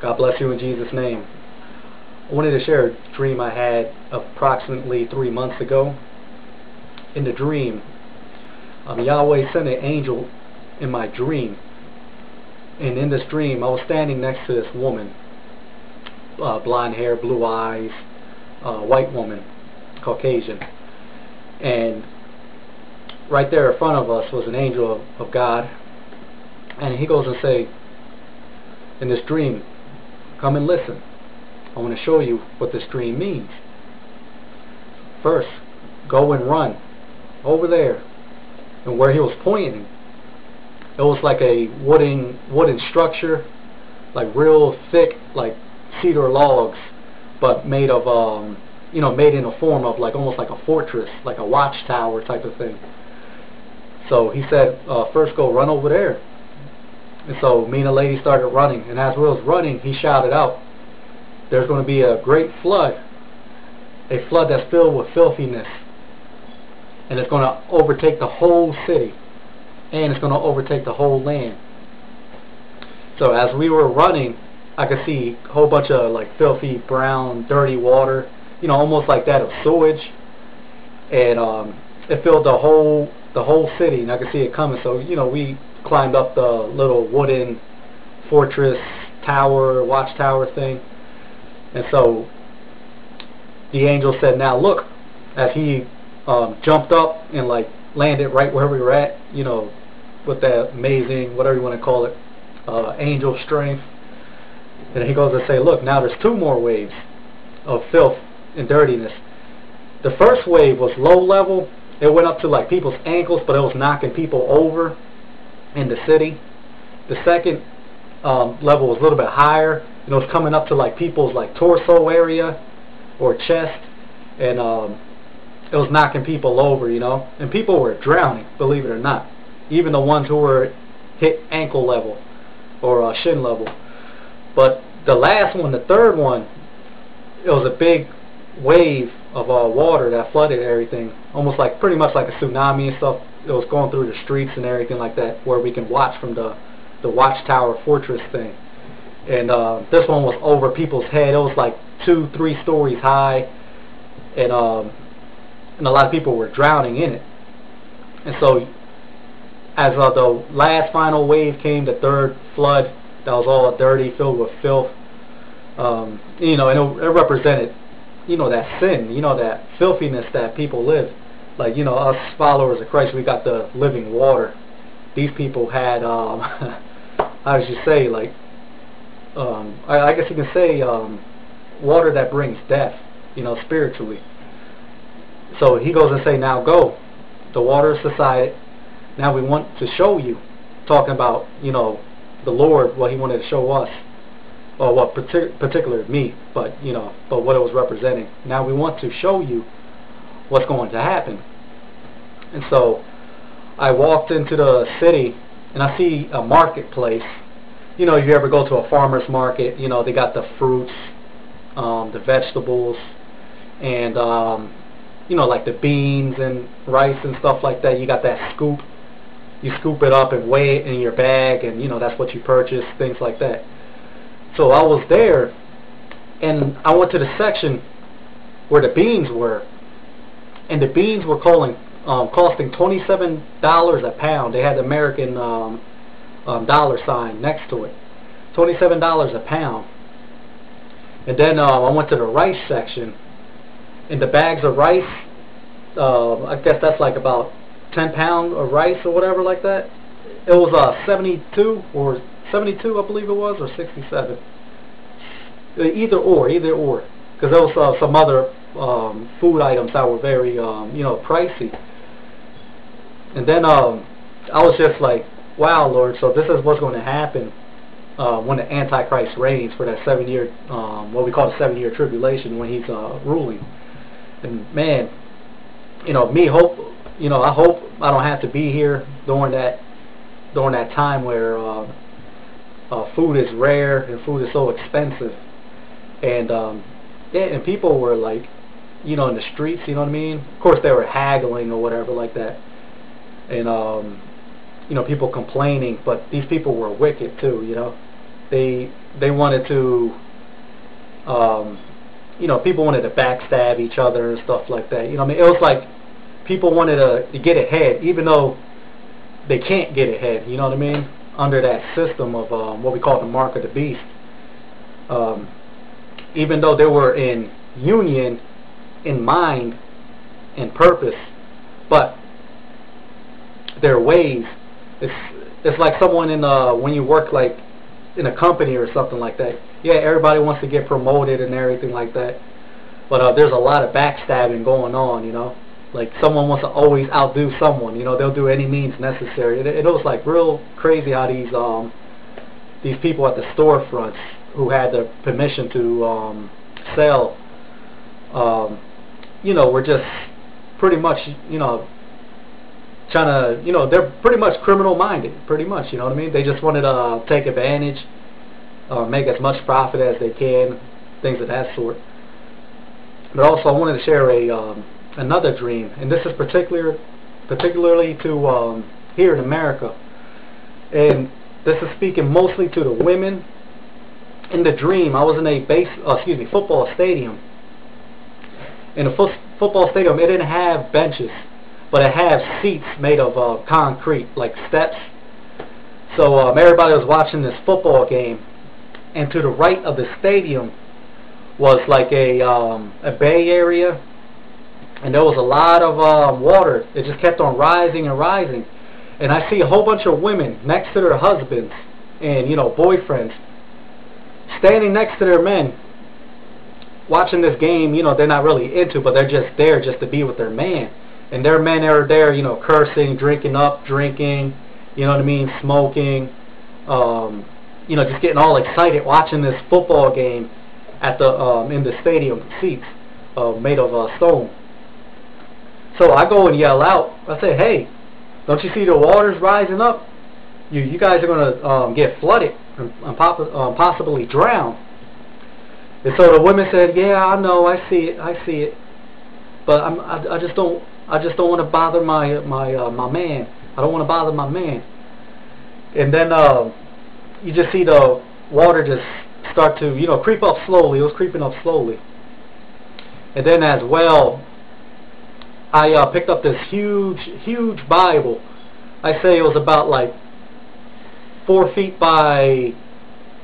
God bless you in Jesus' name. I wanted to share a dream I had approximately 3 months ago. In the dream, Yahweh sent an angel in my dream. And in this dream, I was standing next to this woman. Blonde hair, blue eyes, white woman, Caucasian. And right there in front of us was an angel of God. And he goes and say, in this dream, come and listen. I want to show you what this dream means. First, go and run over there. And where he was pointing, it was like a wooden structure, like real thick, like cedar logs, but made of made in a form of like almost like a fortress, like a watchtower type of thing. So he said, first go run over there. And so me and the lady started running, and as we was running, he shouted out, there's going to be a great flood, a flood that's filled with filthiness, and it's going to overtake the whole city, and it's going to overtake the whole land. So as we were running, I could see a whole bunch of like filthy, brown, dirty water, almost like that of sewage, and it filled the whole city, and I could see it coming. So we climbed up the little wooden fortress tower, watchtower thing, and so the angel said, now look, as he jumped up and like landed right where we were at, with that amazing, whatever you want to call it, angel strength. And he goes and say, look, now there's 2 more waves of filth and dirtiness. The first wave was low level. It went up to like people's ankles, but it was knocking people over in the city. The second level was a little bit higher. It was coming up to like people's like torso area or chest, and it was knocking people over, and people were drowning, believe it or not, even the ones who were hit ankle level or shin level. But the last one, the third one, it was a big wave of water that flooded everything, almost like pretty much like a tsunami and stuff. It was going through the streets and everything like that, where we can watch from the watchtower fortress thing. And this one was over people's head. It was like 2-3 stories high, and a lot of people were drowning in it. And so as the last final wave came, the third flood that was all dirty, filled with filth, and it represented that sin, that filthiness that people live. Like, us followers of Christ, we got the living water. These people had, how should you say, like, I guess you can say, water that brings death, spiritually. So he goes and say, now go. The water is subsided. Now we want to show you, talking about, the Lord, what he wanted to show us, or what particular me, but what it was representing. Now we want to show you what's going to happen. And so I walked into the city, and I see a marketplace. If you ever go to a farmer's market, they got the fruits, the vegetables, and like the beans and rice and stuff like that. You got that scoop. You scoop it up and weigh it in your bag, and that's what you purchase, things like that. So I was there, and I went to the section where the beans were, and the beans were costing $27 a pound. They had the American dollar sign next to it, $27 a pound. And then I went to the rice section, and the bags of rice, I guess that's like about 10 pounds of rice or whatever like that. It was 72 or 72, I believe it was, or 67. Either or, because there was some other food items that were very, pricey. And then I was just like, wow, Lord, so this is what's going to happen when the Antichrist reigns for that 7-year, what we call the 7-year tribulation, when he's ruling. And man, I hope I don't have to be here during that time where food is rare and food is so expensive, and and people were like, in the streets, you know what I mean? Of course, they were haggling or whatever like that, and people complaining, but these people were wicked too, they wanted to, you know, people wanted to backstab each other and stuff like that. You know what I mean? It was like people wanted to get ahead, even though they can't get ahead. You know what I mean? Under that system of what we call the mark of the beast. Even though they were in union, in mind, and purpose, but their ways, it's like someone in when you work like in a company or something like that. Yeah, everybody wants to get promoted and everything like that, but there's a lot of backstabbing going on, you know. Like someone wants to always outdo someone, you know. They'll do any means necessary. It was like real crazy how these people at the storefronts who had the permission to sell, you know, were just pretty much, you know, trying to, you know, they're pretty much criminal minded, pretty much, you know what I mean? They just wanted to take advantage, make as much profit as they can, things of that sort. But also I wanted to share another dream, and this is particularly to here in America, and this is speaking mostly to the women. In the dream, I was in a football stadium. In a football stadium, it didn't have benches, but it had seats made of concrete, like steps. So everybody was watching this football game, and to the right of the stadium was like a bay area, and there was a lot of water. It just kept on rising and rising, and I see a whole bunch of women next to their husbands and, you know, boyfriends, standing next to their men, watching this game. You know, they're not really into, but they're just there just to be with their man. And their men are there, you know, cursing, drinking, you know what I mean, smoking, you know, just getting all excited watching this football game at the in the stadium seats made of stone. So I go and yell out. I say, "Hey, don't you see the water's rising up? You guys are gonna get flooded and possibly drown." And so the women said, "Yeah, I know, I see it, but I just don't want to bother my man. I don't want to bother my man." And then you just see the water just start to, you know, creep up slowly. It was creeping up slowly. And then as well, I picked up this huge Bible. I say it was about like 4 feet by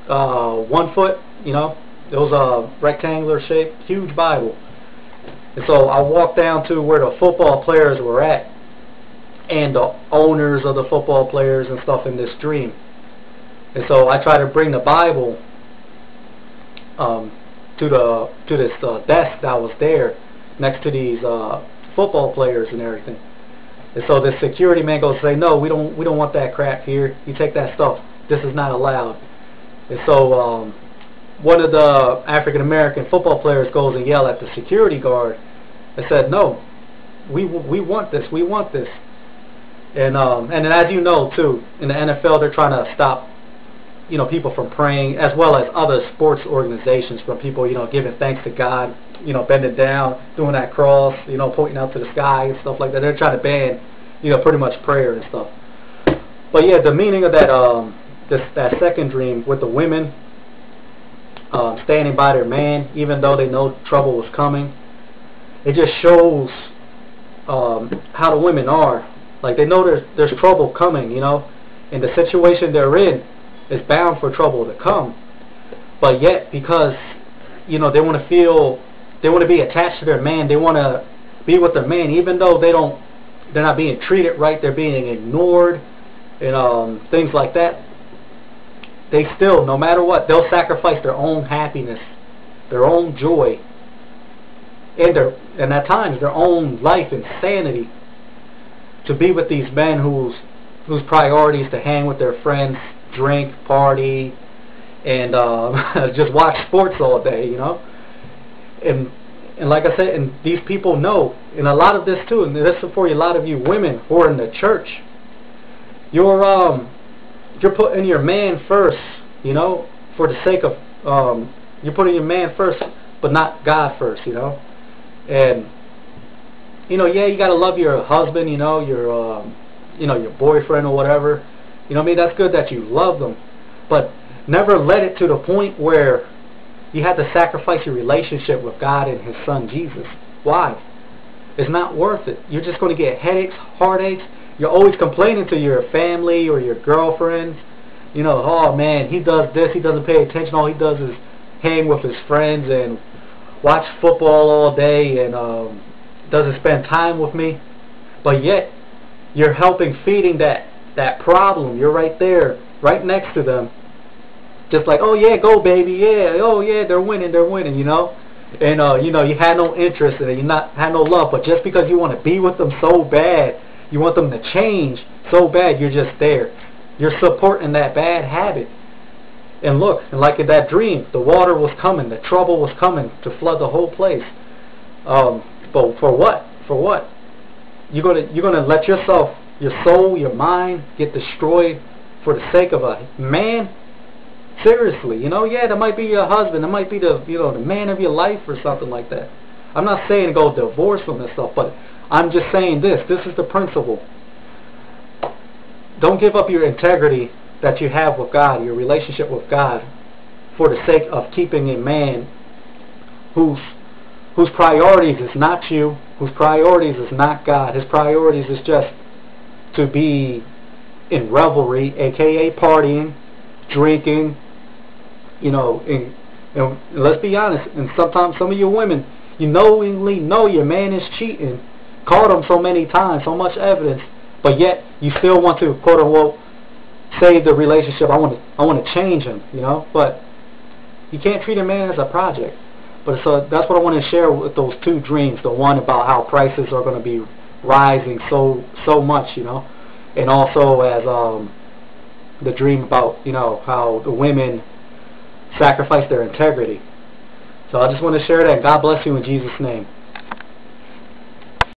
1 foot, you know. It was a rectangular shape, huge Bible. And so I walked down to where the football players were at, and the owners of the football players and stuff in this dream. And so I tried to bring the Bible to this desk that was there next to these football players and everything. And so the security man goes, "Say, no, we don't want that crap here. You take that stuff. This is not allowed." And so one of the African American football players goes and yell at the security guard and said, "No, we want this. We want this." And as you know too, in the NFL they're trying to stop, you know, people from praying, as well as other sports organizations, from people, you know, giving thanks to God, you know, bending down, doing that cross, you know, pointing out to the sky and stuff like that. They're trying to ban, you know, pretty much prayer and stuff. But yeah, the meaning of that that second dream with the women standing by their man, even though they know trouble was coming, it just shows how the women are. Like, they know there's trouble coming, you know, and the situation they're in is bound for trouble to come. But yet, because, you know, they want to be attached to their man, they want to be with their man, even though they're not being treated right, they're being ignored, and things like that. They still, no matter what, they'll sacrifice their own happiness, their own joy, and at times their own life and sanity to be with these men whose priority is to hang with their friends, drink, party, and just watch sports all day, you know. And like I said, and these people know, and a lot of this too, and this is for a lot of you women who are in the church, you're putting your man first, you know, for the sake of you're putting your man first, but not God first, you know. And you know, yeah, you gotta love your husband, you know, your boyfriend or whatever. You know what I mean? That's good that you love them, but never let it to the point where you have to sacrifice your relationship with God and His Son Jesus. Why? It's not worth it. You're just going to get headaches, heartaches. You're always complaining to your family or your girlfriend. You know, oh man, he does this, he doesn't pay attention. All he does is hang with his friends and watch football all day and doesn't spend time with me. But yet, you're helping feeding that problem. You're right there, right next to them. Just like, oh yeah, go baby, yeah, oh yeah, they're winning, you know. And you know, you had no interest in it, had no love, but just because you want to be with them so bad, you want them to change so bad, you're just there. You're supporting that bad habit. And look, and like in that dream, the water was coming, the trouble was coming to flood the whole place. But for what? For what? You're gonna let yourself, your soul, your mind get destroyed for the sake of a man? Seriously, you know, yeah, that might be your husband, that might be the, you know, the man of your life or something like that. I'm not saying go divorce him and stuff, but I'm just saying this is the principle. Don't give up your integrity that you have with God, your relationship with God, for the sake of keeping a man whose priorities is not you, whose priorities is not God. His priorities is just to be in revelry, aka partying, drinking, you know, and let's be honest, and sometimes some of you women, you knowingly know your man is cheating, caught him so many times, so much evidence, but yet you still want to, quote unquote, save the relationship. I want to change him, you know, but you can't treat a man as a project. But so that's what I want to share with those two dreams. The one about how prices are going to be rising so much, you know, and also as the dream about, you know, how the women sacrifice their integrity. So I just want to share that. God bless you in Jesus' name.